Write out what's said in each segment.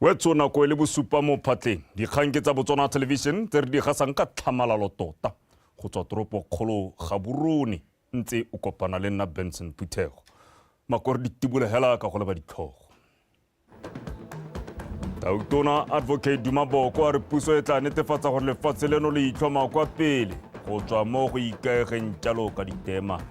Wetso nako le bosupa mo phatleng dikgang ke tsa Botswana Television tse re di gasang ka tlhamalalo tota go tswa toropo kgolo Gaborone ntse o kopana le nna Benson Phuthego makore ditibole hela ka go leba ditlhogo. Tautona Advocate Dumaboko a re puso e tla netefatsa gore lefatshe leno le itlhoma kwa pele go tswa mo go ikaegeng jalo ka ditema.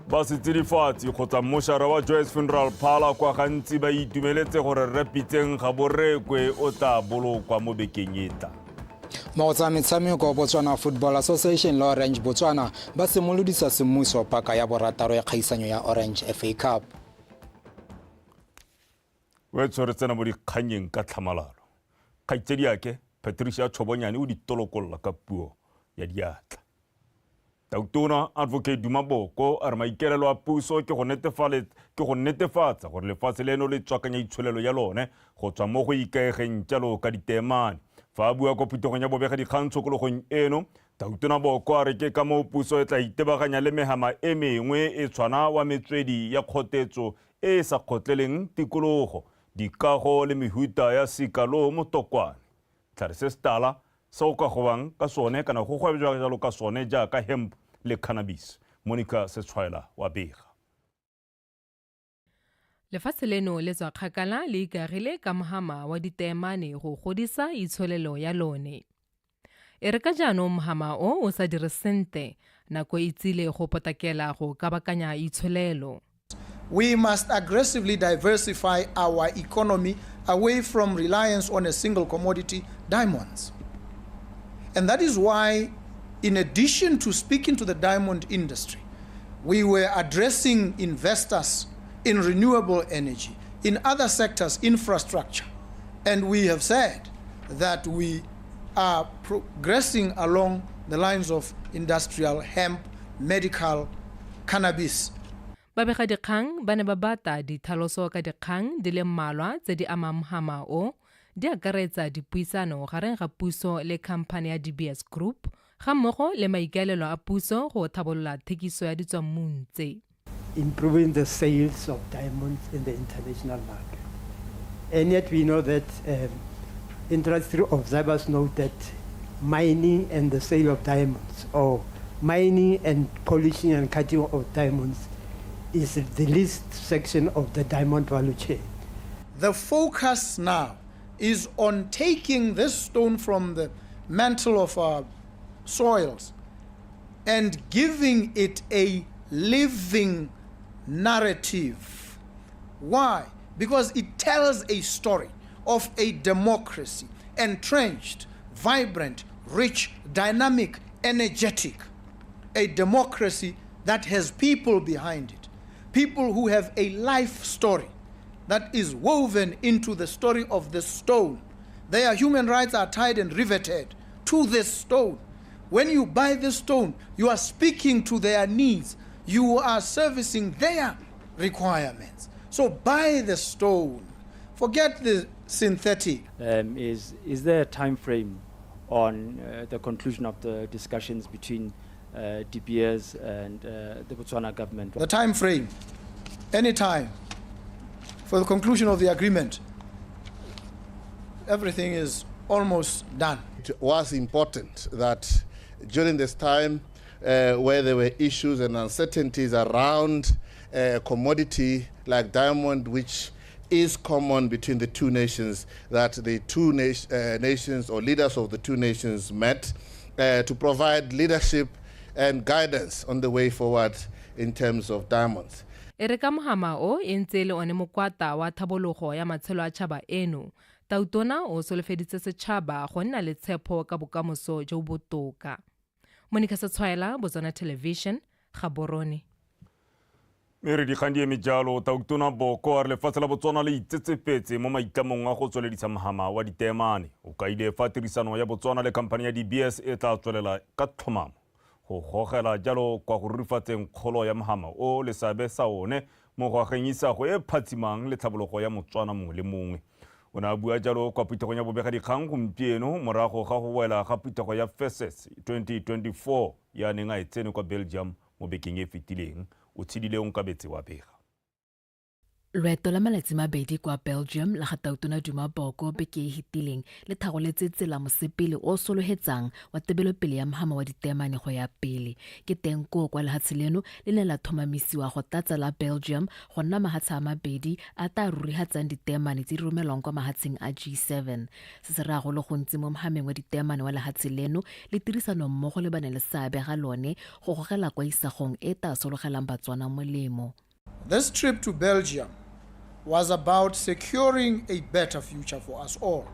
Ba se tsidifatsi kgotsa mošara wa Joyce Funeral Parlour kwa gantsi ba itumeletse gore Repitseng Gaborekwe o tla bolokwa mo bekeng e tla. Maotsa metshameko Botswana Football Association le Orange Botswana ba simolodisa semmuso paka ya borataro ya kgaisanyo ya Orange FA Cup. Wetso re tsena mo dikganyeng ka tlhamalalo. Kgaitsedi yake Patricia Chobonyane o ditolokolla ka puo ya diatla. Tautona Advocate Dumaboko a re maikelelo a puso ke go netefatsa gore lefatshe leno le tswakanya itsholelo ya lone go tswa mo go ikaegeng jalo ka ditemane. Fa a bua ko phuthegong ya bobega dikgang tshokologong eno, Tautona Boko a re ke ka mo puso e tla itebaganya le mehama e mengwe e tshwana wa metswedi ya kgotetso e sa kgotleleng tikologo, dikago le mehuta ya sikalo motokwane. Tlhare se stala sa o ka gobang ka sone kana go gwebjwa jalo ka sone jaaka hemp le cannabis. Monica Setshwaela wa bega. Lefatshe leno le tswa kgakala le ikagile ka mohama wa ditemane go godisa itsholelo ya lone. E re ka jaanong mohama o sa dire sentle nako e tsile go potakela go kabakanya itsholelo. We must aggressively diversify our economy away from reliance on a single commodity, diamonds. And that is why, in addition to speaking to the diamond industry, we were addressing investors in renewable energy, in other sectors, infrastructure. And we have said that we are progressing along the lines of industrial hemp, medical, cannabis. Babega dikgang ba ne ba bata ditlhaloso ka dikgang di le mmalwa tse di amang mohama o, di akaretsa dipuisano gareng ga puso le khamphane ya DBS Group, ga mmogo le maikaelelo a puso go thabolola thekiso ya ditswammung tse. Improving the sales of diamonds in the international market. And yet we know that industry observers know that mining and the sale of diamonds, or mining and polishing and cutting of diamonds, is the least section of the diamond value chain. The focus now is on taking this stone from the mantle of our soils and giving it a living narrative. Why? Because it tells a story of a democracy, entrenched, vibrant, rich, dynamic, energetic. A democracy that has people behind it. People who have a life story that is woven into the story of the stone. Their human rights are tied and riveted to this stone. When you buy this stone, you are speaking to their needs. You are servicing their requirements. So buy the stone. Forget the synthetic. Is there a time frame on the conclusion of the discussions between DBS and the Botswana government? The time frame, any time for the conclusion of the agreement. Everything is almost done. It was important that during this time where there were issues and uncertainties around a commodity like diamond, which is common between the two nations, that the two nations or leaders of the two nations met to provide leadership and guidance on the way forward in terms of diamonds. Ereka mohama o ntse le one mokwata wa thabologo ya matshelo a tšhaba eno. Tautona o solofeditse setšhaba go nna le tshepo ka bokamoso jo botoka. Monica Setshwaela, Botswana Television, Gaborone. Mere dikgang di eme jalo, Tautona Boko a re lefatshe la Botswana le itsetsepetse mo maitlamong a go tsweledisa mohama wa ditemane. O kaile fa tirisano ya Botswana le khamphane ya DBS e tla tswelela ka tlhomamo go gogela jalo kwa go rurifatseng kgolo ya mohama o le seabe sa one mo go ageng isago e phatsimang le tlhabologo ya Motswana mongwe le mongwe. O ne a bua jalo kwa phuthegong ya bobega dikgang gompieno morago ga go wela ga phuthego ya FESES 2024 ya neng a etsene kwa Belgium mo bekeng e fetileng. O tshidile o nkabetse wa bega. Loeto la malatsi mabedi kwa Belgium la gatautona Duma Boko beke e hitileng le thagoletse tsela mosepele o solohetsang wa tebelopele ya mohama wa ditemane go ya pele. Ke teng koo kwa lehatshe leno le ne la thomamisiwa go tatsa la Belgium go nna mahatshe a mabedi a ta rurihatsang ditemane tse di romelwang kwa mahatsheng a G7. Se se rago le go ntse mo mohameng wa ditemane wa lehatshe leno le tirisano mmogo le bane le seabe ga lone go gogela kwa isagong e ta sologelang Batswana molemo. This trip to Belgium was about securing a better future for us all.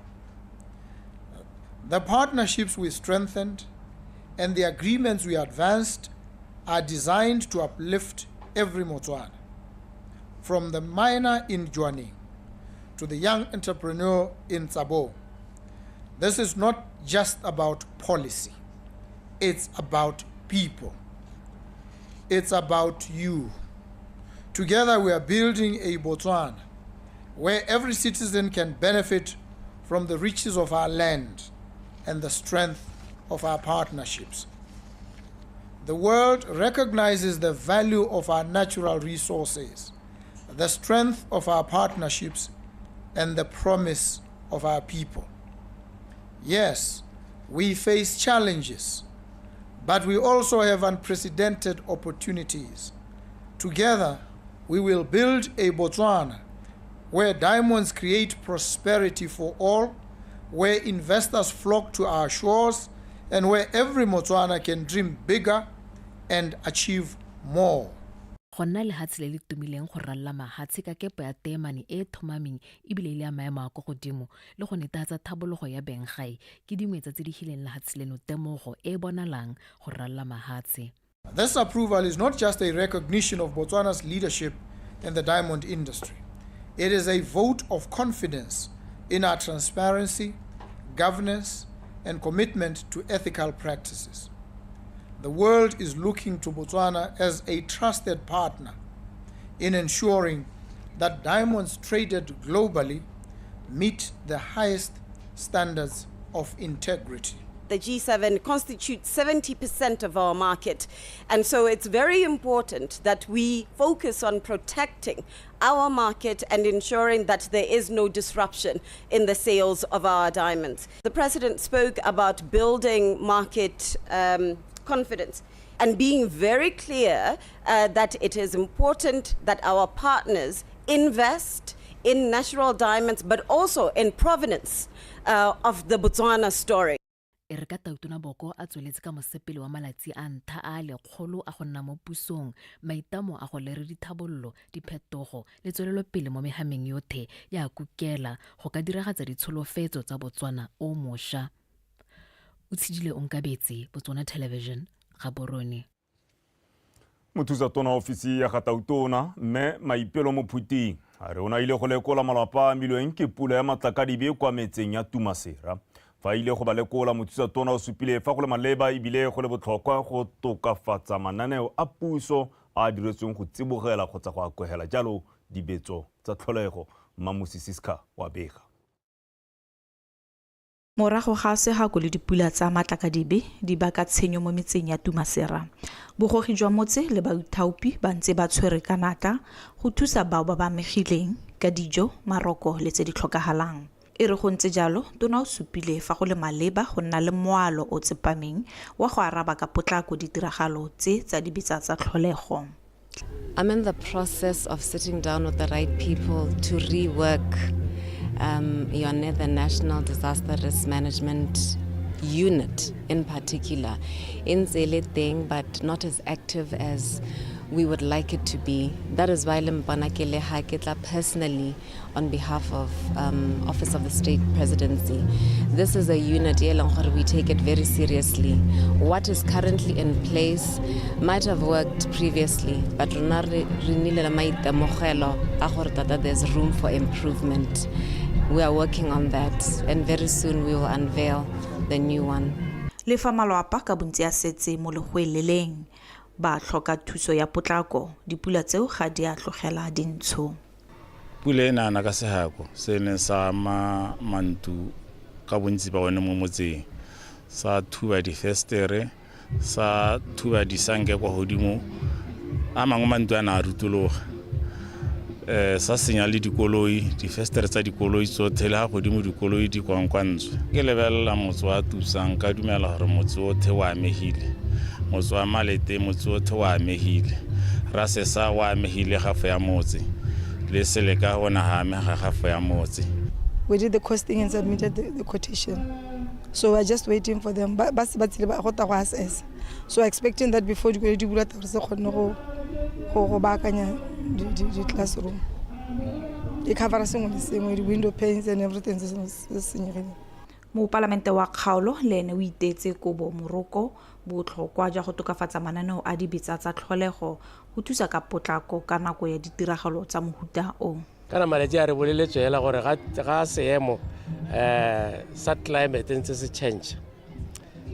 The partnerships we strengthened and the agreements we advanced are designed to uplift every Motswana, from the miner in Jwaneng to the young entrepreneur in Tsabo. This is not just about policy, it's about people. It's about you. Together we are building a Botswana where every citizen can benefit from the riches of our land and the strength of our partnerships. The world recognizes the value of our natural resources, the strength of our partnerships, and the promise of our people. Yes, we face challenges, but we also have unprecedented opportunities. Together, we will build a Botswana where diamonds create prosperity for all, where investors flock to our shores, and where every Motswana can dream bigger and achieve more. Go nna lehatshe le le tumileng go ralla mahatshe ka kepo ya teemane e thomameng ebile le ya maemo a go godimo le go netefatsa thabologo ya benggae ke dingwe tse di hileng lehatshe leno temogo e bonalang go ralla mahatshe. This approval is not just a recognition of Botswana's leadership in the diamond industry. It is a vote of confidence in our transparency, governance, and commitment to ethical practices. The world is looking to Botswana as a trusted partner in ensuring that diamonds traded globally meet the highest standards of integrity. The G7 constitutes 70% of our market. And so it's very important that we focus on protecting our market and ensuring that there is no disruption in the sales of our diamonds. The President spoke about building market confidence and being very clear that it is important that our partners invest in natural diamonds, but also in provenance of the Botswana story. Erika Tautona Boko a tsweletse ka mosepele wa malatsi a ntha a lekgolo a go nna mo pusong maitamo a go lere dithabollo diphetogo le tswelelo pele mo mehameng yothe ya kukela go ka diragatsa ditsholofetso tsa Botswana o mosha. O tshidile Onkabetse, Botswana Television, Gaborone. Mothusa tona ofisi ya Gatautona mme Maipelo mo Phuting a re ona ile go lekola malapa a milweng ke pula ya matlakadibe kwa metseng ya Tumasera. Fa ile go ba lekola mothusa tona o supile fa go le maleba ebile go le botlhokwa go tokafatsa mananeo a puso a diretsweng go tsibogela kgotsa go akwegela jalo dibetso tsa tlholego. Mamosisiska wa bega. Morago ga segako le dipula tsa matlakadibe di baka tshenyo mo metseng ya Tumasera. Bogogi jwa motse le baithaopi ba ntse ba tshwere ka natla go thusa bao ba amegileng ka dijo, maroko le tse di tlhokagalang. E re go ntse jalo tona o supile fa go le maleba go nna le moalo o tsepameng wa go araba ka potlako ditiragalo tse tsa dibetsa tsa tlholego. I'm in the process of sitting down with the right people to rework the National Disaster Risk Management Unit in particular. In Zeleteng, but not as active as we would like it to be. That is why Lempanakele Haketla personally, on behalf of Office of the State Presidency, this is a unit we take it very seriously. What is currently in place might have worked previously, but there's room for improvement. We are working on that, and very soon we will unveil the new one. Le fa malapa ka bontsi a setse mo legweleleng ba tlhoka thuso ya potlako dipula tseo ga di a tlogela dintsho. Pula ena na ka sehako se ne sa mantu ka bontsi ba one mo motseng sa thuba difestere sa thuba disanke kwa hodimo a mangwe mantu ana a rutologa sa senya le dikoloi difestere tsa dikoloi tsotlhe le ga godimo dikoloi di kwankwantswe ke lebelela motse wa Tusang ka dumela gore motse otlhe wa amegile motse wa Malete motse otlhe wa amegile Rasesa wa amegile gafo ya motse le Seleka ona ga amega gafo ya motse. We did the costing and submitted the quotation. So we're just waiting for them. So expecting that before the classroom. The cover the window panes and everything is mo palamente wa kgaolo le ene o itetse Kobo Moroko botlhokwa jwa go tokafatsa mananeo a dibetsa tsa tlholego go thusa ka potlako ka nako ya ditiragalo tsa mohuta o. Kana malatsi a re boleletswe hela gore ga seemo sa climate ntse se change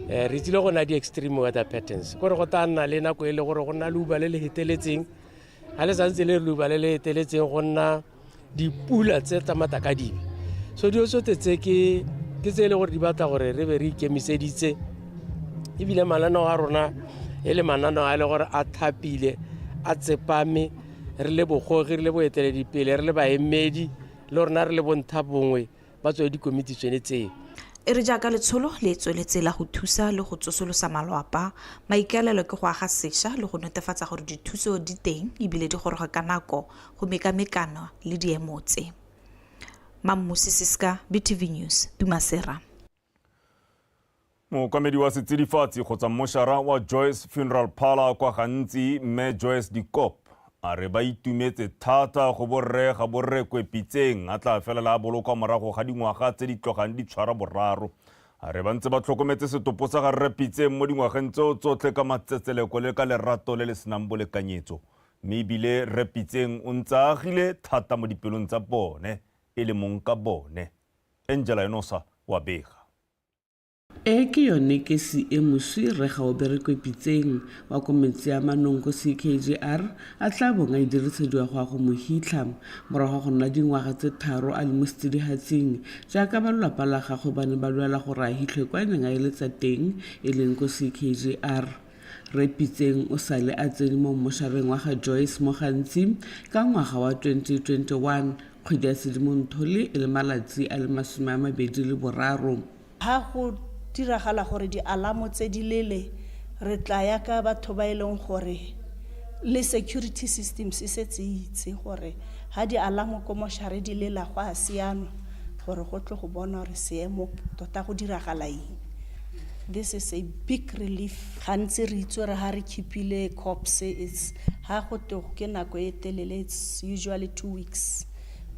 re tsile go na di extreme weather patterns gore go tana le nako ile gore go na le uba le le heteletseng ha le santse le uba le le heteletseng go nna dipula tse tamata ka dibe so di so tetse ke tsele gore di batla gore re be re ikemiseditse ebile mananeo a rona ele mananeo a le gore a thapile a tsepame re le bogogi re le boeteledipele re le baemedi le rona re le bonthabongwe ba tswe di komiti tshwanetseng e re jaaka letsholo le tsweletse la go thusa le go tsosolosa malwapa maikalelo ke go aga sešwa le go netefatsa gore dithuso di teng ebile di goroga ka nako go mekamekano le diemotse. Mamusi Siska, BTV News, Tumasera. Mookamedi wa setsidifatsi kgotsa mošara wa Joyce Funeral Parlour kwa gantsi mme Joyce Dikop a re ba itumetse thata go borre kwepitseng a tla felela a bolokwa morago ga dingwaga tse di tlogang di tshwara boraro a re ba ntse ba tlhokometse setopo sa ga Rrepitseng mo dingwageng tseo tsotlhe ka matsetseleko le ka lerato le le senang bolekanyetso mme ebile Rrepitseng o ntse a agile thata mo dipelong tsa bone e le mong ka bone. Angela Enosa wa bega ke yone ke si moswi re ga o berekwepitseng wa kometsi ya manongo CKGR a tla bonga e dirisediwa go mo hitla morago go nna dingwaga tse tharo a le mo setsidihatsing jaaka ba lelapa la gagwe ba ne ba lwela gore a hitlhe kwa neng a eletsa teng e leng ko CKGR. Rrepitseng o sale a tsene mo mošareng wa ga Joyce mo gantsi ka ngwaga wa 2021 kgwedi ya Sedimonthole e le malatsi a le 23. Ha go diragala gore di alamo tse di lele re tla ya ka batho ba ileng gore le security systems se setse itse gore ha di alamo ko mošare di lela go a siana gore go tle go bona re seemo tota go diragala eng. This is a big relief. Hantse re itse re ha re kipile corpse is ha go to ke nako e telele it's usually 2 weeks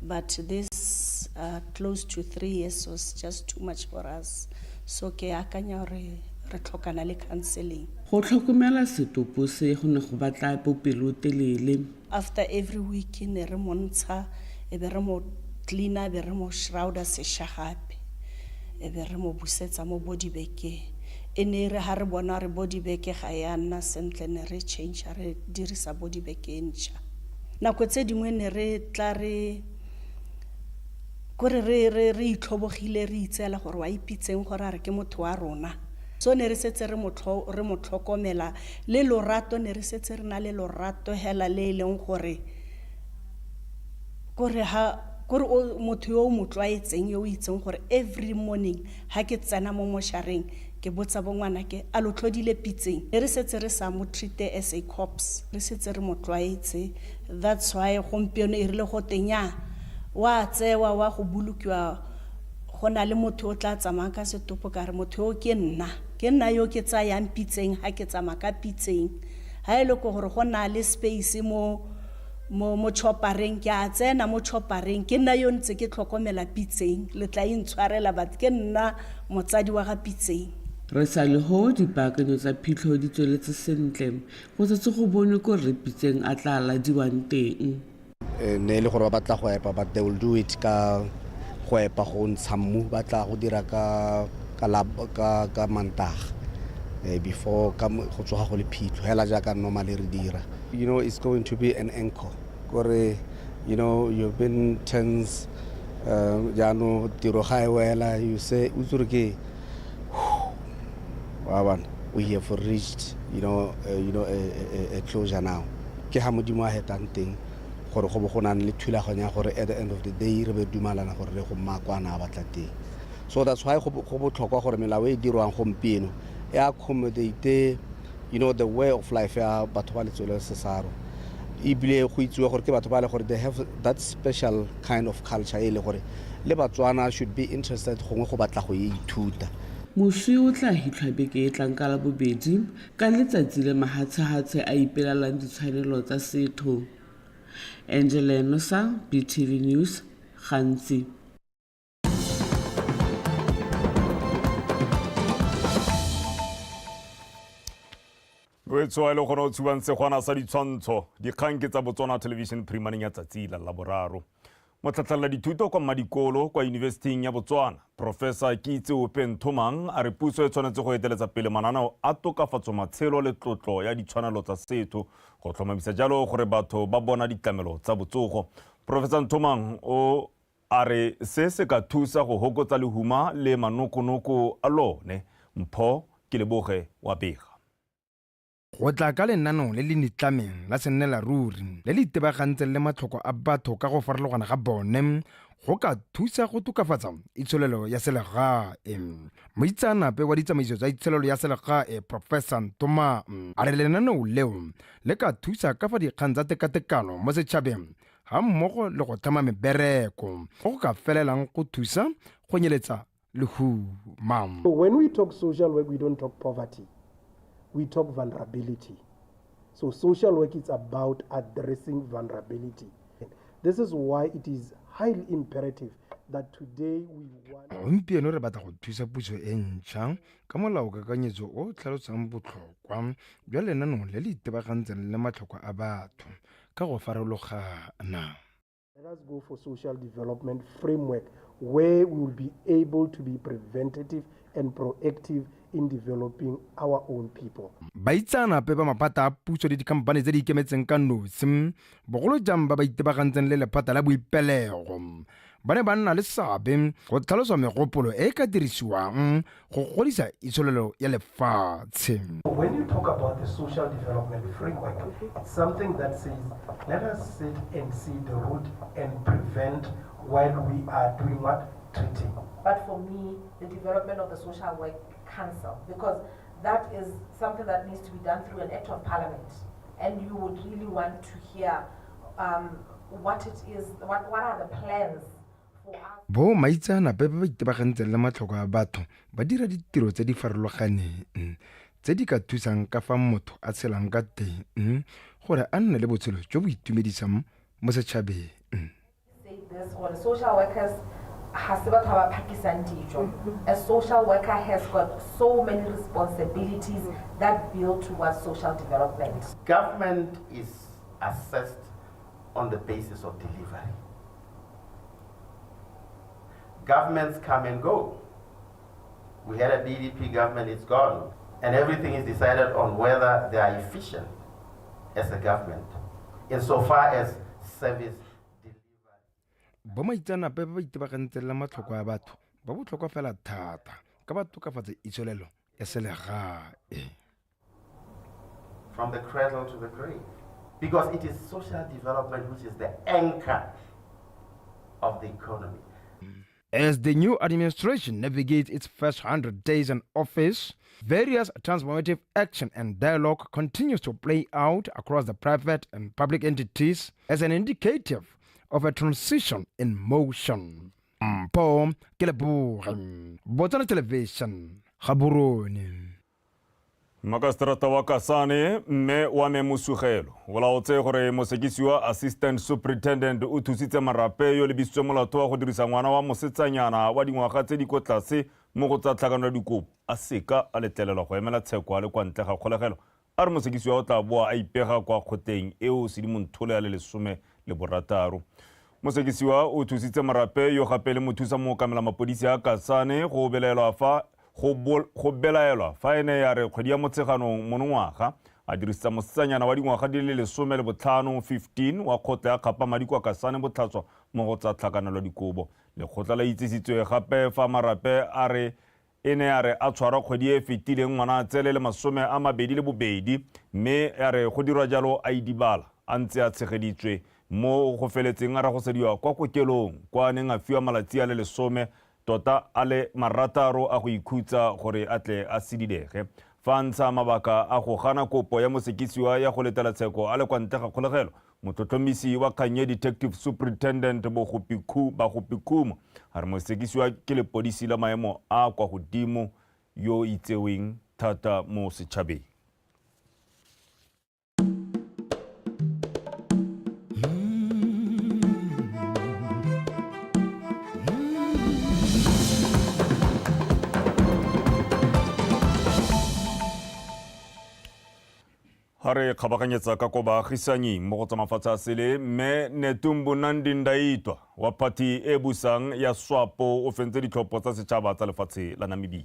but this close to 3 years was just too much for us. So ke akanya re tlhokana le counseling. Go tlhokomela setopo se go ne go batla bopelotelele. After every week ne re montsha e be re mo cleaner e be re mo shrouda se shagape e be re mo busetsa mo body bag e ne re ha re bona re body bag ga ya nna sentle ne re change re dirisa body bag e ntšha. Nako tse dingwe ne re tla re gore re itlhobogile re itsela gore wa ipitseng gore a re ke motho wa rona so ne re setse re mo tlhokomela le lorato ne re setse re na le lorato hela le leng gore motho yo mo tlwaetseng yo itseng gore every morning ha ke tsena mo mošareng ke botsa bongwana ke a lo tlhodile pitseng re setse re sa mo treat as a corpse re setse re mo tlwaetse. That's why gompieno e rile go tenya wa tsewa wa go bulukiwa gona le motho o tla tsamaya ka setopo ka re motho o ke nna yo ke tsayang pitseng ha ke tsamaya ka pitseng ha ile go gore gona le space mo choppereng ke a tsena mo choppereng ke nna yo ntse ke tlhokomela pitseng le tla intshwarela bat ke nna motsadi wa ga pitseng. Re sa le ho dipaakanyo tsa phitlho di tsweletse sentle go tsetse go bone ko Rrepitseng a tla ladiwang teng. Ne le gore ba batla go epa but they will do it ka go epa go ntsha mmu ba tla go dira ka Mantaga before ka go tsoga go le phitlho hela jaaka normally re dira. You know it's going to be an encore gore you know you've been tense jano tiro ga e wela you say utsure ke we have reached a closure now ke ha modimo a hetang teng go gore go bo go nang le thulaganya gore at the end of the day re be dumalana gore re go makwana a batla teng. So that's why go botlhokwa gore melao e dirwang gompieno e accommodate the way of life ya batho ba letswele sesaro. Ibile go itsiwe gore ke batho ba le gore they have that special kind of culture e le gore le Batswana should be interested gongwe go batla go ithuta. Moswi o tla hitlha beke e tlang ka la bobedi ka letsatsi le mahatshahatse a ipelalang ditshwanelo tsa setho. Angela Nosa, BTV News, Gantsi. Wetso a le gona o tshubang segwana sa ditshwantsho dikgang ke tsa Botswana Television Primaneng ya tsatsi la laboraro. Motlatlala dithuto kwa Madikolo kwa University ya Botswana Professor Kitseope Nthomang a re puso e tshwanetse go eteletsa pele mananeo a tokafatso matshelo le tlotlo ya ditshwanelo tsa setho go tlhomamisa jalo gore batho ba bona ditlamelo tsa botsogo. Professor Nthomang o a re se ka thusa go hokotsa lehuma le manokonoko a lone. Mpho ke leboge wa bega. Go tla ka lenaneo le le nitlameng la sennela ruri le le itebagantseng le matlhoko a batho ka go farologana ga bone go ka thusa go tokafatsa itsholelo ya selegae. Moitseanape wa ditsamaiso tsa itsholelo ya selegae Professor Nthomang a re lenaneo leo le ka thusa ka fa dikgang tsa tekatekano mo setšhabeng ga mmogo le go tlhama mebereko go ka felelang go thusa go nyeletsa lehuma. When we talk social work, we don't talk poverty. We talk vulnerability. So social work is about addressing vulnerability. This is why it is highly imperative that today we want... Gompieno re batla go thusa puso e ntšha ka molaokakanyetso o tlhalosang botlhokwa jwa lenaneo le le itebagantseng le matlhoko a batho ka go farologana. Let us go for social development framework where we will be able to be preventative and proactive in developing our own people. Baitsanape ba mapata a puso le dikhampane tse di ikemetseng ka nosi bogolo jang ba ba itebagantseng le lephata la boipelego ba ne ba nna le seabe go tlhalosa megopolo e ka dirisiwang go godisa itsholelo ya lefatshe. When you talk about the social development framework, it's something that says let us sit and see the root and prevent while we are doing what? Treating. But for me, the development of the social work council, because that is something that needs to be done through an act of parliament, and you would really want to hear what it is, what are the plans for us. Bo maitsanape ba itebagantseng le matlhoko a batho ba dira ditiro tse di farologaneng tse di ka thusang ka fa motho a tshelang ka teng gore a nne le botshelo jo bo itumedisang mo setšhabeng. Say this, or the social workers a social worker has got so many responsibilities that build towards social development. Government is assessed on the basis of delivery. Governments come and go. We had a BDP government, it's gone. And everything is decided on whether they are efficient as a government, insofar as service. Bo maitsanape ba itebagantseng le matlhoko a batho ba botlhokwa fela thata ka ba tokafatsa itsholelo ya selegae. From the cradle to the grave. Because it is social development which is the anchor of the economy. As the new administration navigates its first 100 days in office, various transformative action and dialogue continues to play out across the private and public entities as an indicative of a transition in motion. Mpho ke leboge Botswana Television Gaborone. Magastrata wa Kasane mme wa Memusugelo o laotse gore mosekisiwa assistant superintendent o thusitse marape yo lebisitswe molato wa go dirisa ngwana wa mosetsanyana wa dingwaga tse di ko tlase mo go tsa tlhakano ya dikopo a seka a letlelelwa go emela tsheko a le kwa ntle ga kgolegelo a re mosekisiwa o tla boa a ipega kwa kgoteng eo Sedimonthole ya le 16. Mosekisiwa o thusitse marape yo gape le mothusa mo kamela mapodisi a Kasane go belaelwa fa ene ya re kgwedi ya motsheganong monongwaga a dirisa mosetsanyana wa dingwaga di le 15 wa kgotla ya Kgapa kwa Kasane botlhatswa mo go tsa tlhakanelo dikobo. Lekgotla la itsisitswe gape fa marape a re ene ya re a tshwara kgwedi e fetileng ngwana tsele le 22 mme ya re go dirwa jalo a idibala a ntse a tshegeditswe mo go feletseng a ra go sediwa kwa kokelong kwa neng a fiwa malatsi a le 10 tota a le marataro a go ikhutsa gore a tle a sididege fa ntsha mabaka a go gana kopo ya mosekisiwa ya go letela tsheko a le kwa ntle ga kgolegelo motlhotlhomisi wa kganye detective superintendent Bagopi Khumo a re mosekisiwa ke lepodisi la maemo a kwa godimo yo itseweng thata mo setšhabeng. Hare khabakanyetsa ka ko baagisani mo go tsa mafatshe a sele mme Netumbo Nandi-Ndaitwah wa party e busang ya SWAPO o fentse ditlhopho tsa setšhaba tsa lefatshe la Namibia.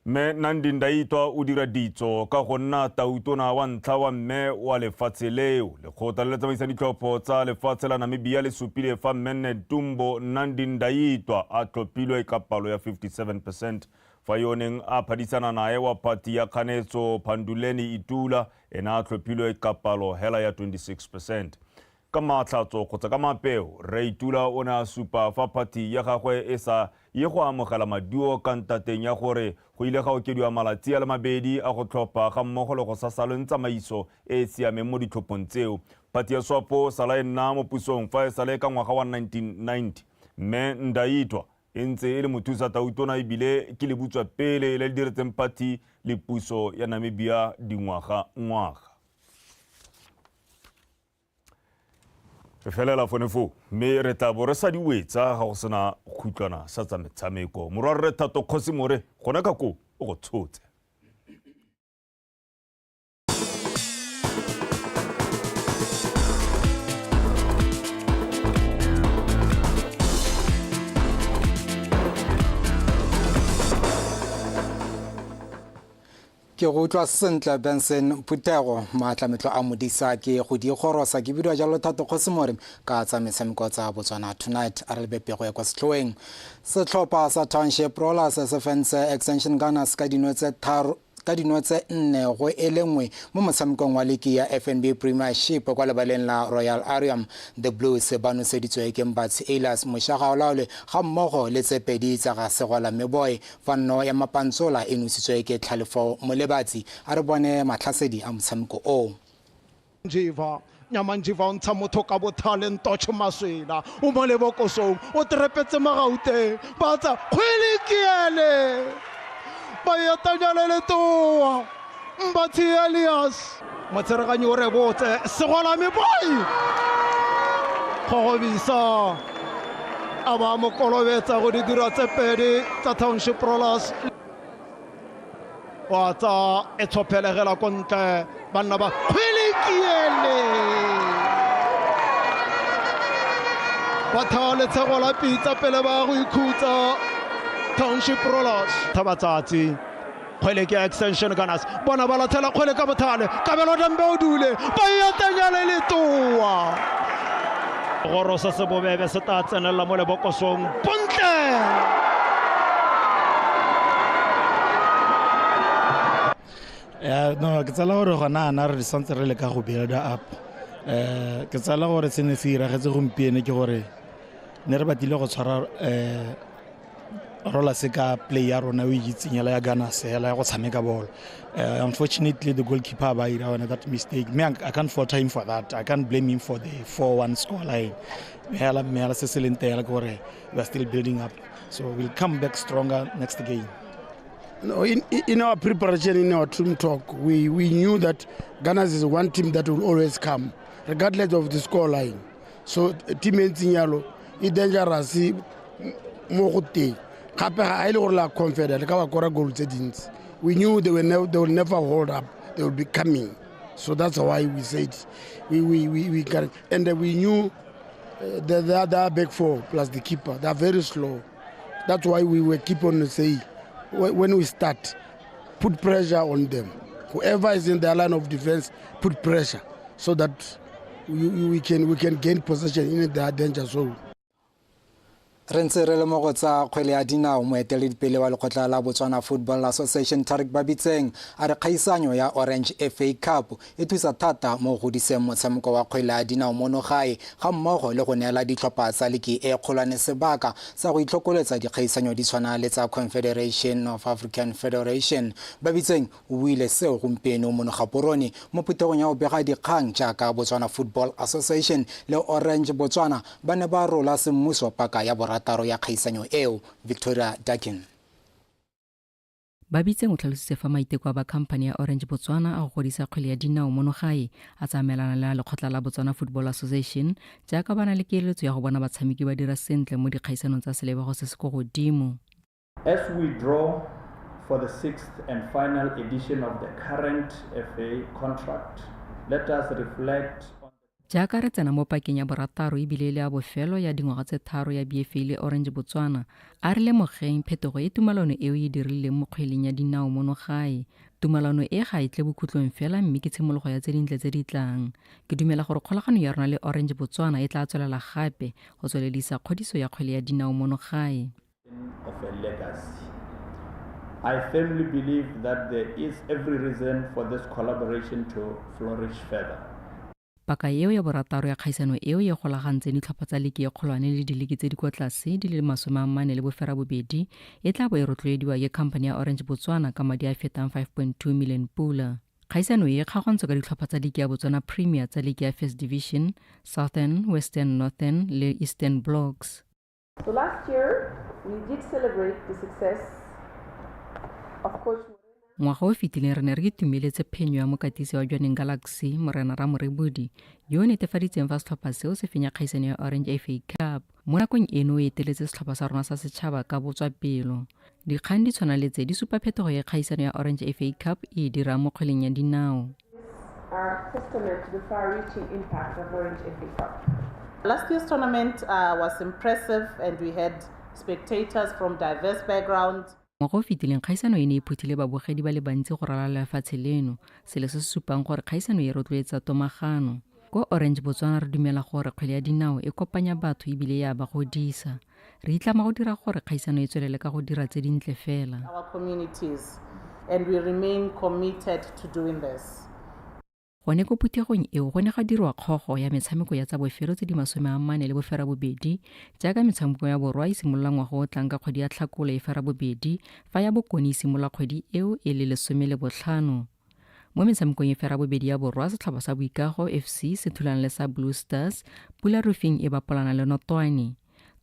Mme Nandi-Ndaitwah o dira ditso ka go nna tautona wa ntlha wa mme wa lefatshe leo lekgotla le tsamaisa ditlhopho tsa lefatshe la Namibia le supile fa mme Netumbo Nandi-Ndaitwah a tlhophilwe ka palo ya 57%. fa yoneng a phadisana nae wa party ya Khanetso Phanduleni Itula ena a tlhophilwe ka palo hela ya 26%. Ka matlhatso kgotsa ka mapeo Re Itula o ne a supa fa party ya gagwe e sa ye go amogela maduo ka ntateng ya gore go ile ga okediwa malatsi a le mabedi a go tlhopha ga mmogo le go sasaleng tsamaiso e siameng mo ditlhophong tseo. Party ya SWAPO sala e nna mo pusong fa e sale ka ngwaga wa 1990 mme Ndaitwah e ntse e le mothusa tautona ebile ke lebutswa pele le diretseng party le puso ya Namibia dingwaga. Re felela fonefo mme re tla bo re sa diwetsa ga go sena khutlwana sa tsa metshameko. Morwa re Thato Kgosimore gona ka ko o go tshotse. Ke go tloa sentle Benson Putego maatlametlo a modisa ke go di gorosa ke bidwa jalo Thato Kgosimore ka tsa metshameko tsa Botswana Tonight a re lebepego ya kwa setlhoeng. Setlhopha sa Township Rollers se fentse Extension Gunners ka dinotse 4 go elengwe mo motshamekong wa ligi ya FNB Premiership kwa lebaleng la Royal Arium. The Blues ba noseditswe ke Mbatsi Eilers Moshaka olaole ga mmogo le tsepedi tsa ga Segola Meboy fanno ya Mapantsola e nositswe ke Tlhalefo Molebatsi a re bone matlhasedi a motshameko o. Nyamanjiva o ntsha motho ka bothale Ntocho Maswela o mo lebokosong o trepetse magaute ba tsa kgwele kiele ba ya tanyana le toa Mbatsi Elias motsereganyi o re botse Segola Meboy go bisa a ba mo kolobetsa go di dira tse pedi tsa Township Rollers wa tsa e tshopelegela kontle banna ba kgwele kiele ba thale Segola pitsa pele ba go ikhutsa Township Rollers tabatsatsi kgwele ke Extension Gunners bona ba lathela kgwele ka bothale kabelo dambe o dule ba ya tanyana le toa gorosa se bobebe se ta tsenela mo lebokosong bontle no ke tsala gore gona ana re santse re le ka go build up ke tsala gore se ne se iragetse gompieno ke gore ne re batile go tshwara rola se ka play ya rona o itsenyela ya Gunners hela ya go tshameka ball. Unfortunately the goalkeeper ba ira on that mistake. Me I can't fault him for that. I can't blame him for the 4-1 scoreline. Mela se selentela gore we are still building up. So we'll come back stronger next game. No, in our preparation, in our team talk, we knew that Gunners is one team that will always come, regardless of the scoreline. So team Ntsinyalo is dangerous. We knew they will never hold up. They will be coming. So that's why we said we can. And we knew the other back four plus the keeper, they are very slow. That's why we were keep on saying, when we start, put pressure on them. Whoever is in their line of defense, put pressure so that we can gain possession in their danger zone. re ntse re le mo go tsa kgwele ya dinao moeteledipele wa lekgotla la Botswana Football Association Tarik Babitseng a re kgaisanyo ya Orange FA Cup e thusa thata mo go godiseng motshameko wa kgwele ya dinao mono gae ga mmogo le go neela ditlhopha tsa leki e kgolwane sebaka sa go itlhokoletsa dikgaisanyo di tshwana le tsa Confederation of African Federation. Babitseng o buile seo gompieno mono ga Borone mo phuthegong ya go bega dikgang jaaka Botswana Football Association le Orange Botswana ba ne ba rola semmuso paka ya taro ya kgaisanyo eo. Victoria Dakin. Babitseng o tlhalositse fa maiteko a ba khamphane ya Orange Botswana a go godisa kgwele ya dinao mono gae a tsamaelana le lekgotla la Botswana Football Association jaaka bana le keletso ya go bona batshameki ba dira sentle mo dikgaisanong tsa selebego se se go godimo. As we draw for the 6th and final edition of the current FA contract, let us reflect jaaka re tsena mo pakeng ya borataro ebile le a bofelo ya dingwaga tse tharo ya BFA le Orange Botswana a re lemogeng phetogo e tumalano eo e dirileng mo kgweleng ya dinao mono gae. Tumalano e ga itle bokhutlong fela mme ke tshimologo ya tse dintle tse di tlang. Ke dumela gore kgolagano ya rona le Orange Botswana e tla tswelela gape go tsweledisa kgodiso ya kgwele ya dinao mono gae. I firmly believe that there is every reason for this collaboration to flourish further. Paka eo ya borataro ya kgaisano eo e golagantse ditlhopha tsa leki e kgolwane le dileki tse di kwa tlase di le 40 le bofera bobedi e tla bo e rotloediwa ke khamphane ya Orange Botswana ka madi a fetang 5.2 million pula. Kgaisano e kgagontswe ka ditlhopha tsa leki ya Botswana Premier tsa leki ya First Division, Southern, Western, Northern le Eastern Blocks. So last year we did celebrate the success of Coach ngwaga o fetileng re ne re itumeletse phenyo ya mokatisi wa Jwaneng Galaxy Morena Ramorebodi yo netefaditseng fa setlhopha seo se fenya kgaisano ya Orange FA Cup. Mo nakong eno e eteletse setlhopha sa rona sa setšhaba ka botswapelo. Dikgang di tshwana le tse di supa phetogo ya kgaisano ya Orange FA Cup e dira mo kgweleng ya dinao. Are testament to the far-reaching impact of Orange FA Cup. Last year's tournament was impressive and we had spectators from diverse backgrounds. Ngwaga o fetileng kgaisano e ne e phuthile babogedi ba le bantsi go ralala lefatshe leno selo se se supang gore kgaisano e rotloetsa tomagano. Ko Orange Botswana re dumela gore kgwele ya dinao e kopanya batho ebile ya ba godisa. Re itlama go dira gore kgaisano e tswelele ka go dira tse dintle fela. Our communities and we remain committed to doing this. Gone ko phuthegong eo go ne ga dirwa kgogo ya metshameko ya tsa bofelo tse di 40 le bofera bobedi jaaka metshameko ya borwa e simolola ngwaga o tlang ka kgwedi ya Tlhakole e fera bobedi fa ya bokoni e simolola kgwedi eo e le 15. Mo metshamekong e fera bobedi ya borwa setlhopha sa Boikago FC se thulana le sa Blue Stars, Pula Roofing e bapolana le Notwane,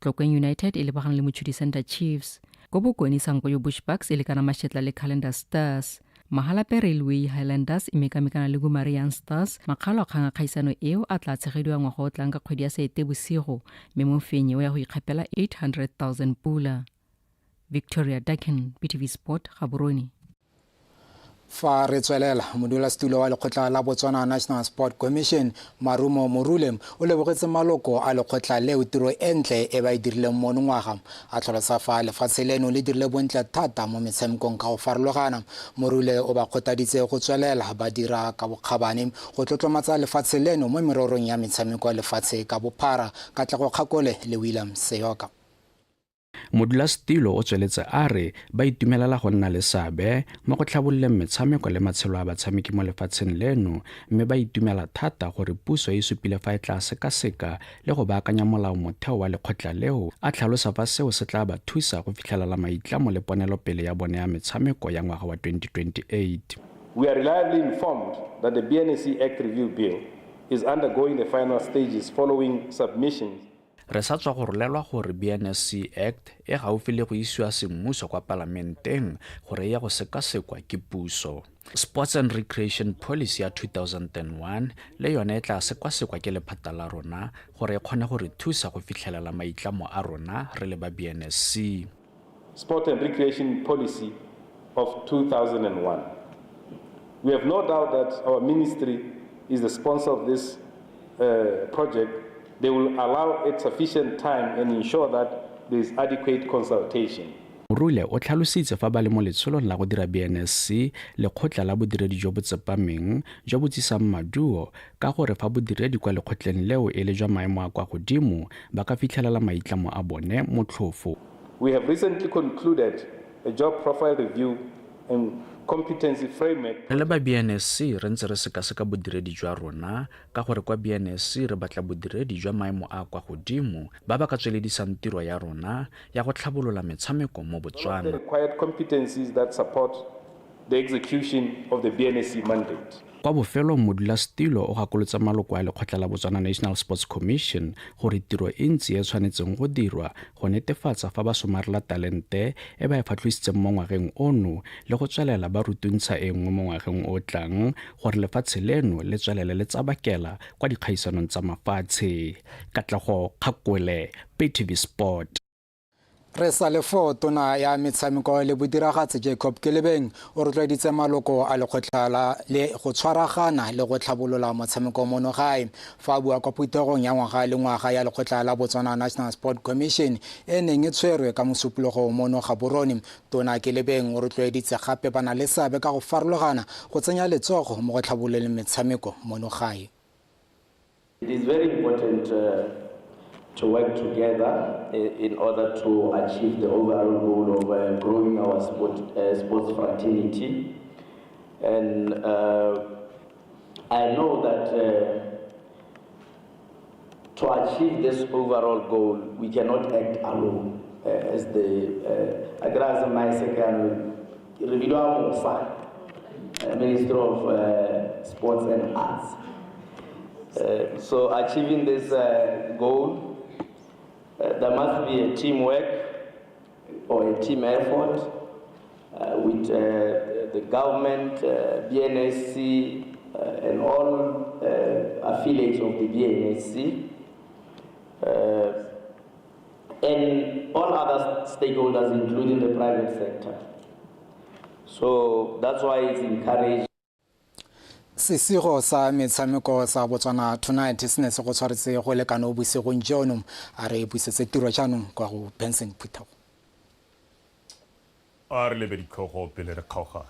Tlokeng United e lebagana le Mochudi Center Chiefs, ko bokoni Sankoyo Bushbucks e lekana Mashetla le Calendar Stars. Mahalape Railway Highlanders e mekamekana le Gumarian Stars. Makgalo a kgang a kgaisano eo a tla tshegediwa ngwaga o tlang ka kgwedi ya Seetebosigo mme mo fenye o ya go ikgapela 800,000 pula. Victoria Dakin, BTV Sport, Gaborone. Fa re tswelela modulasetulo wa lekgotla la Botswana National Sport Commission Marumo Morule o lebogetse maloko a lekgotla leo tiro entle e ba e dirileng mo ngwaga a tlhalosa fa lefatshe leno le dirile bontle thata mo metshamekong ka go farologana. Morule o ba kgotaditse go tswelela ba dira ka bokgabane go tlotlomatsa lefatshe leno mo merorong ya metshameko lefatshe ka bophara. Ka tla go Kgakole le William Seyoka. Modulasetulo o tsweletse a re ba itumelela go nna le seabe mo go tlhabololeng metshameko le matshelo a batshameki mo lefatsheng leno mme ba itumela thata gore puso e supile fa e tla sekaseka le go baakanya molao motheo wa lekgotla leo. A tlhalosa fa seo se tla ba thusa go fitlhelela maitlamo le ponelopele ya bone ya metshameko ya ngwaga wa 2028. We are reliably informed that the BNSC Act Review Bill is undergoing the final stages following submissions. Re sa tswa go rolelwa gore BNSC Act e gaufi le go isiwa semmuso kwa palamenteng gore ya go sekasekwa ke puso. Sports and Recreation Policy ya 2001 le yone e tla sekwasekwa ke lephata la rona gore e kgone go re thusa go fitlhelela maitlamo a rona re le ba BNSC. Sport and Recreation Policy of 2001. We have no doubt that our ministry is the sponsor of this project. They will allow it sufficient time and ensure that there is adequate consultation. Morule o tlhalositse fa ba le mo letsholong la go dira BNSC lekgotla la bodiredi jo bo tsepameng jo bo tsisang maduo ka gore fa bodiredi kwa lekgotleng leo e le jwa maemo a kwa godimo ba ka fitlhelela maitlamo a bone motlhofo. We have recently concluded a job profile review and competency framework. Re le ba BNSC re ntse re sekaseka bodiredi jwa rona ka gore kwa BNSC re batla bodiredi jwa maemo a kwa godimo ba ba ka tsweledisang tiro ya rona ya go tlhabolola metshameko mo Botswana. The required competencies that support the execution of the BNSC mandate. Kwa bofelo Modulasetilo o gakolotsa maloko a lekgotla la Botswana National Sports Commission gore tiro e ntsi e tshwanetseng go dirwa go netefatsa fa ba somarela talente e ba e fatlhoisitseng mo ngwageng ono le go tswelela ba rutuntsha engwe mo ngwageng o tlang gore lefatshe leno le tswelele le tsabakela kwa dikgaisanong tsa mafatshe. Katlego Kgakole, PTV Sport. Re sa le tona ya metshameko le bodiragatsi Jacob Kelebeng o rotloeditse maloko a lekgotla le go tshwaragana le go tlhabolola motshameko mono gae fa bua kwa putegong ya ngwaga le ngwaga ya lekgotla la Botswana National Sport Commission e neng e tshwerwe ka mosupologo mono ga borone. Tona Kelebeng o rotloeditse gape bana le seabe ka go farologana go tsenya letsogo mo go tlhabololeng metshameko mono gae. It is very important to work together in order to achieve the overall goal of growing our sports fraternity. And I know that to achieve this overall goal, we cannot act alone. As the Agrazam Maisekan, Minister of Sports and Arts. So achieving this goal, there must be a teamwork or a team effort with the government, BNSC, and all affiliates of the BNSC, and all other stakeholders, including the private sector. So that's why it's encouraged. Sesigo sa metshameko sa Botswana Tonight se ne se go tshwaretse go lekana o bosegong jono a re busetse tiro jaanong kwa go Benson Phutego a re lebedi kgogo pele re kgaogana.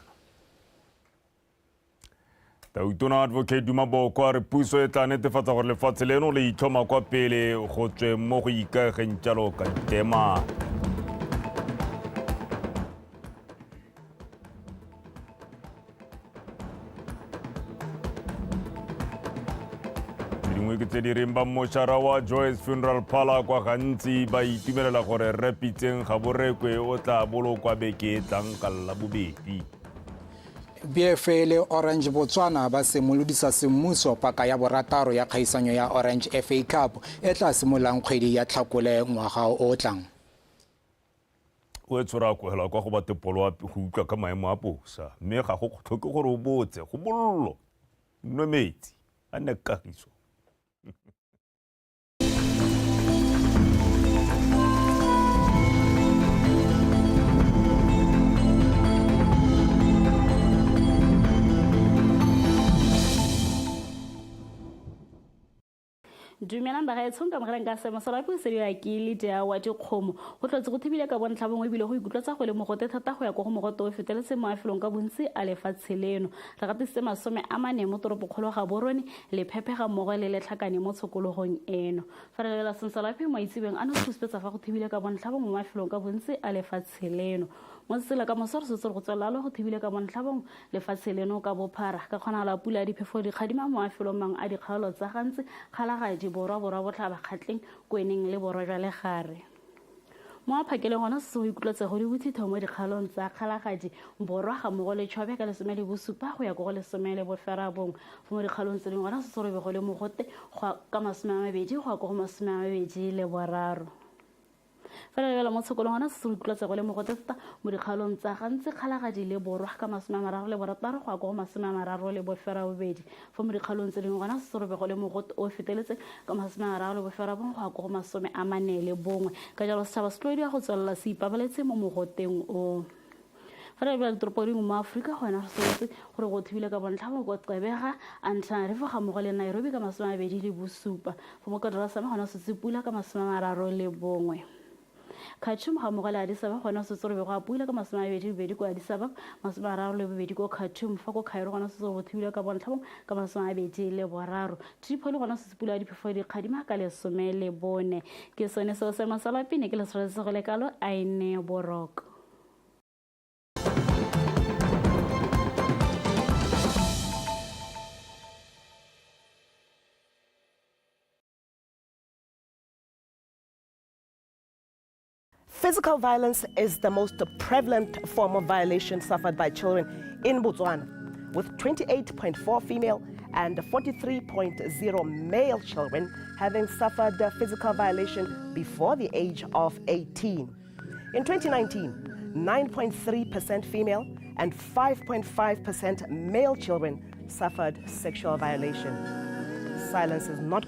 Tautona Advocate Dumaboko a re puso e tla netefatsa gore lefatshe leno le itlhoma kwa pele go tswe mo go ikageng jalo ka tema. Ke tse di reng ba mošara wa Joyce Funeral Parlour kwa gantsi ba itumelela gore repitseng ga borekwe o tla bolokwa beke e tlang ka Labobedi. BFA le Orange Botswana ba simolodisa semmuso paka ya borataro ya kgaisanyo ya Orange FA Cup e tla simolang kgwedi ya Tlhakole ngwaga o tlang. O e tshwara go hela kwa go batepolo go utlwa ka maemo a bosa mme ga go tlhoke gore o botse go bollo nwe metsi a nne kagiso. Dumelang bagaetshong ka mogareng ka semo sa lapo se ya ke le dia wa dikgomo go tlotse go thibile ka bontlha bongwe bile go ikutlwatsa go le mogote thata go ya go mogote o feteletse mo afelong ka bontsi a lefatshe leno re gatise masome a mane mo toropokgolo ga borone le phepega mmogo le letlhakane mo tshokologong eno fa re lela sensalape mo itsibeng a no tshupetsa fa go thibile ka bontlha bongwe mo afelong ka bontsi a lefatshe leno mo tsela ka mosoro se go tswelala go thibile ka bontlha bongwe lefatshe leno ka bophara ka kgona la pula di phefo di khadima mo afelong mang a dikgalo tsa gantsi kgalagaji borwa botlha ba khatleng kweneng le borwa jwa le gare mo aphakeleng gona se go ikutlwatsa go di buthitho mo dikgalong tsa kgalagaji borwa ga mo go le tšhobe ka lesome le bosupa go ya go lesome le bofera bong mo dikgalong tse dingwe gona se se robe go le mogote go ka masome a mabedi go ya go masome a mabedi le boraro fela le mo tshokolong gona se se ikutlwatsa go le mogote thata mo dikgalong tsa gantsi kgalagaji le borwa ka masome a mararo le borataro go ya go masome a mararo le bofera bobedi fo mo dikgalong tse dingwe gona se se robe go le mogote o feteletse ka masome a mararo le bofera bongwe go ya go masome a mane le bongwe ka jalo setšhaba se tlwaedi ya go tswelela se ipabaletse mo mogoteng o fa re bua ditoropo dingwe mo Aforika gona se setse gore go thibile ka bontlha go Qebega Antananarivo ga mmogo le Nairobi ka masome a mabedi le bosupa fo mo Kadrasame gona se tsepula ka masome a mararo le bongwe Khartoum ga mogala Addis Ababa gona se tsore go a puila ka 22 ko Addis Ababa 32 ko Khartoum fa ko Cairo gona se go thibile ka bontlhabong ka 23 Tripoli gona se pula diphefo di khadima ka le 14 ke sone se se masalapine ke le se go lekalo a ine boroko. Physical violence is the most prevalent form of violation suffered by children in Botswana, with 28.4 female and 43.0 male children having suffered physical violation before the age of 18. In 2019, 9.3% female and 5.5% male children suffered sexual violation. Silence is not